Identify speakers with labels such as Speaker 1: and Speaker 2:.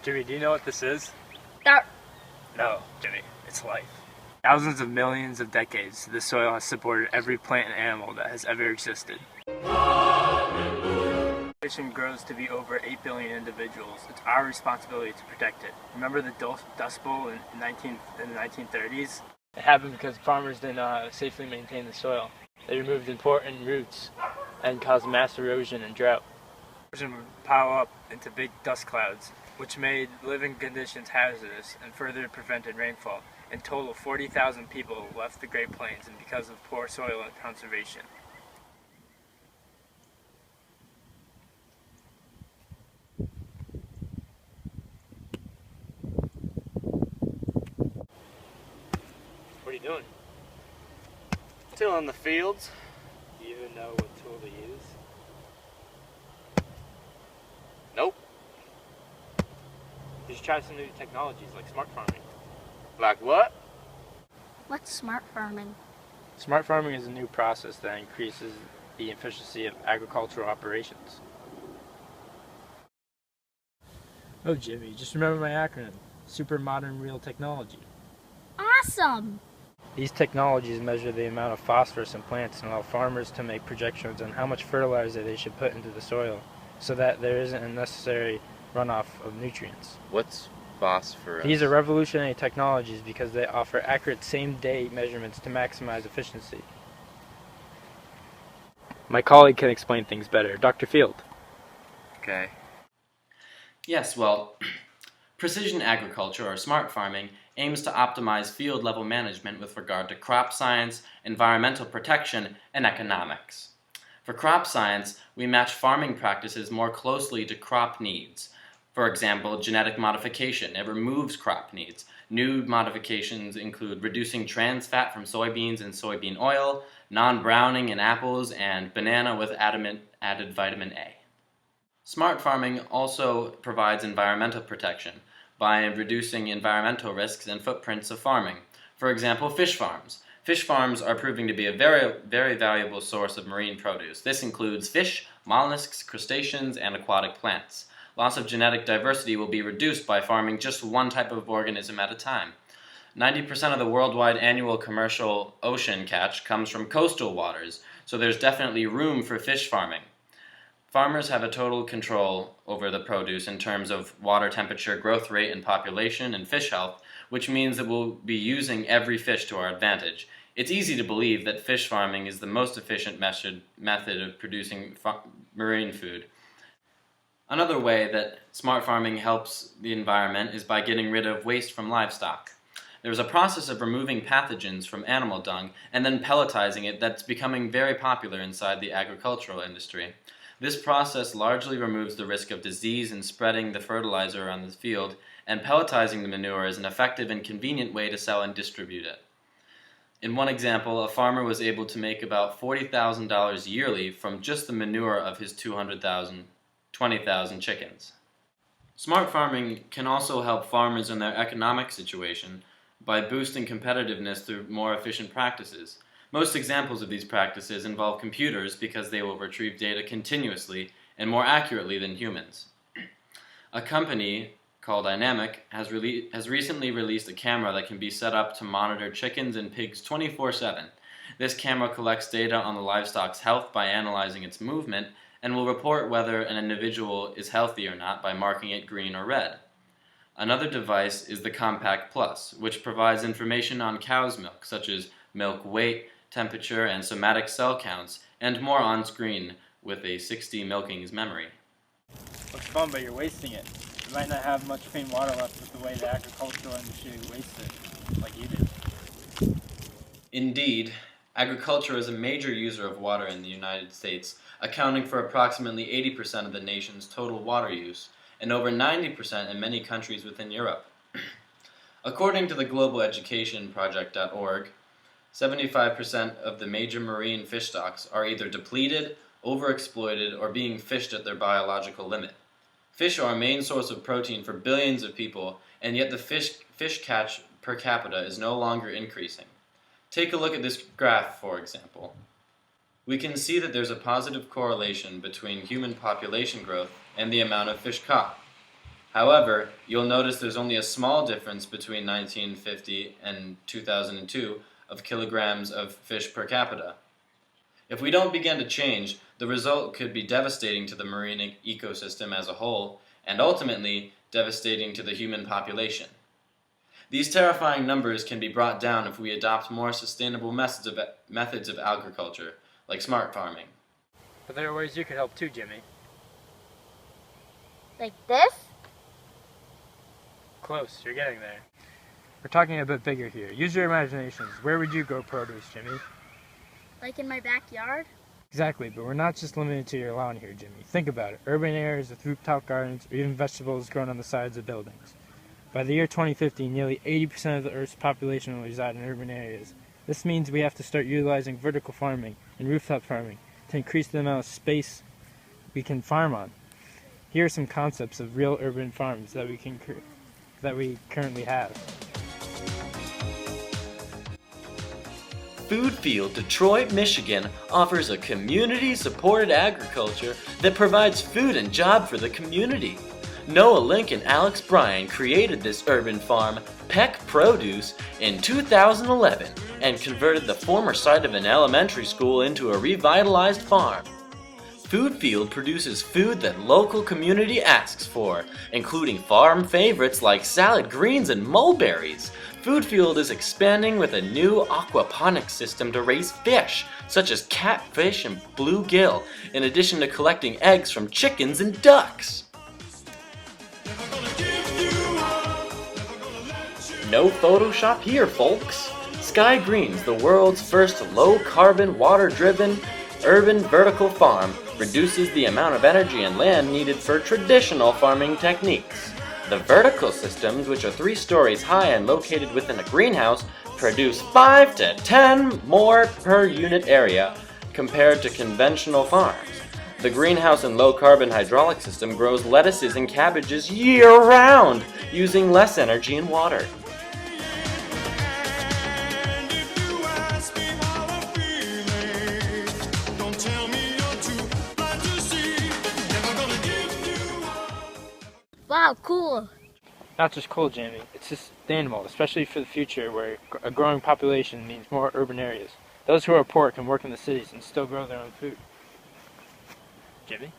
Speaker 1: Jimmy, do you know what this is?
Speaker 2: That
Speaker 1: No, Jimmy, it's life. Thousands of millions of decades, the soil has supported every plant and animal that has ever existed. Population grows to be over 8 billion individuals. It's our responsibility to protect it. Remember the Dust Bowl in the 1930s? It happened because farmers didn't know how to safely maintain the soil. They removed important roots and caused mass erosion and drought. Erosion would pile up into big dust clouds, which made living conditions hazardous and further prevented rainfall. In total, 40,000 people left the Great Plains and because of poor soil and conservation. What are you doing?
Speaker 3: Tilling the fields.
Speaker 1: Do you even know what tool to use?
Speaker 3: Nope.
Speaker 1: You should try some new technologies like smart farming.
Speaker 3: Like what?
Speaker 2: What's smart farming?
Speaker 1: Smart farming is a new process that increases the efficiency of agricultural operations. Oh, Jimmy, just remember my acronym, Super Modern Real Technology.
Speaker 2: Awesome!
Speaker 1: These technologies measure the amount of phosphorus in plants and allow farmers to make projections on how much fertilizer they should put into the soil so that there isn't unnecessary runoff of nutrients.
Speaker 3: What's phosphorus?
Speaker 1: These are revolutionary technologies because they offer accurate same-day measurements to maximize efficiency. My colleague can explain things better. Dr. Field.
Speaker 3: Okay.
Speaker 4: Yes, well, precision agriculture, or smart farming, aims to optimize field-level management with regard to crop science, environmental protection, and economics. For crop science, we match farming practices more closely to crop needs. For example, genetic modification. It removes crop needs. New modifications include reducing trans fat from soybeans and soybean oil, non-browning in apples, and banana with added vitamin A. Smart farming also provides environmental protection by reducing environmental risks and footprints of farming. For example, fish farms. Fish farms are proving to be a very, very valuable source of marine produce. This includes fish, mollusks, crustaceans, and aquatic plants. Loss of genetic diversity will be reduced by farming just one type of organism at a time. 90% of the worldwide annual commercial ocean catch comes from coastal waters, so there's definitely room for fish farming. Farmers have a total control over the produce in terms of water temperature, growth rate, and population, and fish health, which means that we'll be using every fish to our advantage. It's easy to believe that fish farming is the most efficient method of producing marine food. Another way that smart farming helps the environment is by getting rid of waste from livestock. There's a process of removing pathogens from animal dung and then pelletizing it that's becoming very popular inside the agricultural industry. This process largely removes the risk of disease and spreading the fertilizer around the field, and pelletizing the manure is an effective and convenient way to sell and distribute it. In one example, a farmer was able to make about $40,000 yearly from just the manure of his 20,000 chickens. Smart farming can also help farmers in their economic situation by boosting competitiveness through more efficient practices. Most examples of these practices involve computers because they will retrieve data continuously and more accurately than humans. A company called Dynamic has recently released a camera that can be set up to monitor chickens and pigs 24/7. This camera collects data on the livestock's health by analyzing its movement and will report whether an individual is healthy or not by marking it green or red. Another device is the Compact Plus, which provides information on cow's milk, such as milk weight, temperature, and somatic cell counts, and more on screen with a 60 milkings memory.
Speaker 1: Looks fun, but you're wasting it. You might not have much clean water left with the way the agricultural industry wastes it, like you do.
Speaker 4: Indeed, agriculture is a major user of water in the United States, accounting for approximately 80% of the nation's total water use, and over 90% in many countries within Europe. According to the Global Education Project.org, 75% of the major marine fish stocks are either depleted, overexploited, or being fished at their biological limit. Fish are a main source of protein for billions of people, and yet the fish catch per capita is no longer increasing. Take a look at this graph, for example. We can see that there's a positive correlation between human population growth and the amount of fish caught. However, you'll notice there's only a small difference between 1950 and 2002 of kilograms of fish per capita. If we don't begin to change, the result could be devastating to the marine ecosystem as a whole, and ultimately devastating to the human population. These terrifying numbers can be brought down if we adopt more sustainable methods of agriculture, like smart farming.
Speaker 1: But there are ways you could help too, Jimmy.
Speaker 2: Like this?
Speaker 1: Close, you're getting there. We're talking a bit bigger here. Use your imaginations. Where would you grow produce, Jimmy?
Speaker 2: Like in my backyard?
Speaker 1: Exactly, but we're not just limited to your lawn here, Jimmy. Think about it. Urban areas with rooftop gardens, or even vegetables grown on the sides of buildings. By the year 2050, nearly 80% of the Earth's population will reside in urban areas. This means we have to start utilizing vertical farming and rooftop farming to increase the amount of space we can farm on. Here are some concepts of real urban farms that we currently have.
Speaker 4: Food Field Detroit, Michigan offers a community-supported agriculture that provides food and job for the community. Noah Link and Alex Bryan created this urban farm, Peck Produce, in 2011 and converted the former site of an elementary school into a revitalized farm. Food Field produces food that local community asks for, including farm favorites like salad greens and mulberries. Food Field is expanding with a new aquaponics system to raise fish, such as catfish and bluegill, in addition to collecting eggs from chickens and ducks. No Photoshop here, folks. Sky Greens, the world's first low-carbon, water-driven, urban vertical farm, reduces the amount of energy and land needed for traditional farming techniques. The vertical systems, which are 3 stories high and located within a greenhouse, produce 5 to 10 more per unit area compared to conventional farms. The greenhouse and low-carbon hydraulic system grows lettuces and cabbages year-round, using less energy and water.
Speaker 2: Wow, cool.
Speaker 1: Not just cool, Jamie. It's sustainable, especially for the future where a growing population means more urban areas. Those who are poor can work in the cities and still grow their own food. Jimmy?